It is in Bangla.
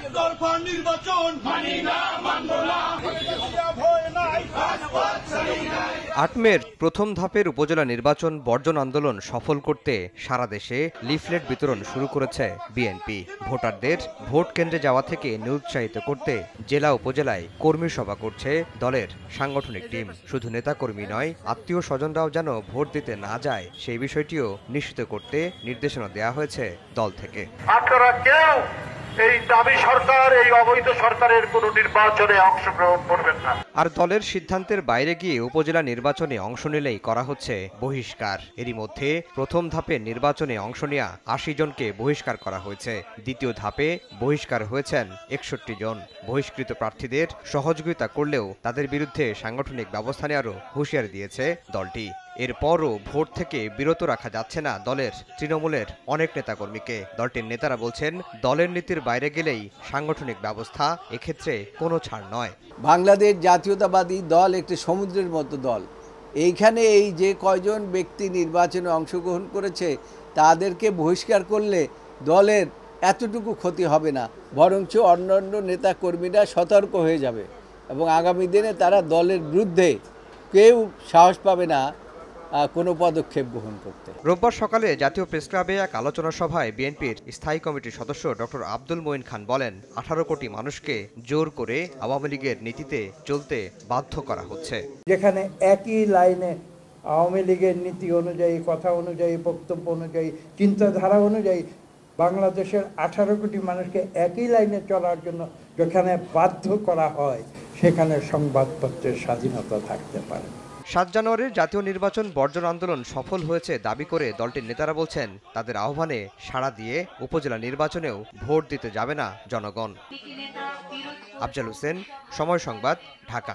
একতরফা নির্বাচন মানি না, মানব না। ৮ মের প্রথম ধাপের উপজেলা নির্বাচন বর্জন আন্দোলন সফল করতে সারা দেশে লিফলেট বিতরণ শুরু করেছে বিএনপি। ভোটারদের ভোট কেন্দ্রে যাওয়া থেকে নিরুৎসাহিত করতে জেলা উপজেলায় কর্মী সভা করছে দলের সাংগঠনিক টিম। শুধু নেতাকর্মী নয়, আত্মীয় স্বজনরাও যেন ভোট দিতে না যায় সেই বিষয়টিও নিশ্চিত করতে নির্দেশনা দেওয়া হয়েছে দল থেকে। আপনারা কেউ এই দাবি সরকার, এই অবৈধ সরকারের কোনো নির্বাচনে অংশগ্রহণ করবেন না। আর দলের সিদ্ধান্তের বাইরে গিয়ে উপজেলা নির্বাচনে অংশ নিলেই করা হচ্ছে বহিষ্কার। এরই মধ্যে প্রথম ধাপে নির্বাচনে অংশ নেওয়া ৮০ জনকে বহিষ্কার করা হয়েছে। দ্বিতীয় ধাপে বহিষ্কার হয়েছেন ৬১ জন। বহিষ্কৃত প্রার্থীদের সহযোগিতা করলেও তাদের বিরুদ্ধে সাংগঠনিক ব্যবস্থা নেওয়ারও হুঁশিয়ারি দিয়েছে দলটি। এরপরও ভোট থেকে বিরত রাখা যাচ্ছে না দলের তৃণমূলের অনেক নেতাকর্মীকে। দলটির নেতারা বলছেন, দলের নীতির বাইরে গেলেই সাংগঠনিক ব্যবস্থা এক্ষেত্রে কোনো ছাড় নয়। বাংলাদেশ জাতীয়তাবাদী দল একটি সমুদ্রের মতো দল। এইখানে এই যে কয়জন ব্যক্তি নির্বাচনে অংশগ্রহণ করেছে তাদেরকে বহিষ্কার করলে দলের এতটুকু ক্ষতি হবে না, বরঞ্চ অন্যান্য নেতাকর্মীরা সতর্ক হয়ে যাবে এবং আগামী দিনে তারা দলের বিরুদ্ধে কেউ সাহস পাবে না কোনো পদক্ষেপ গ্রহণ করতে। রোববার সকালে জাতীয় প্রেসক্লাবে এক আলোচনা সভায় বিএনপির স্থায়ী কমিটির সদস্য ডক্টর আব্দুল মঈন খান বলেন, ১৮ কোটি মানুষকে জোর করে আওয়ামী লীগের নীতিতে চলতে বাধ্য করা হচ্ছে। যেখানে একই লাইনে আওয়ামী লীগের নীতি অনুযায়ী, কথা অনুযায়ী, বক্তব্য অনুযায়ী, চিন্তাধারা অনুযায়ী বাংলাদেশের 18 কোটি মানুষকে একই লাইনে চলার জন্য যেখানে বাধ্য করা হয়, সেখানে সংবাদপত্রের স্বাধীনতা থাকতে পারে। ৭ জানুয়ারির জাতীয় নির্বাচন বর্জন আন্দোলন সফল হয়েছে দাবি করে দলটির নেতারা বলছেন, তাদের আহ্বানে সাড়া দিয়ে উপজেলা নির্বাচনেও ভোট দিতে যাবে না জনগণ। আফজাল হোসেন, সময় সংবাদ, ঢাকা।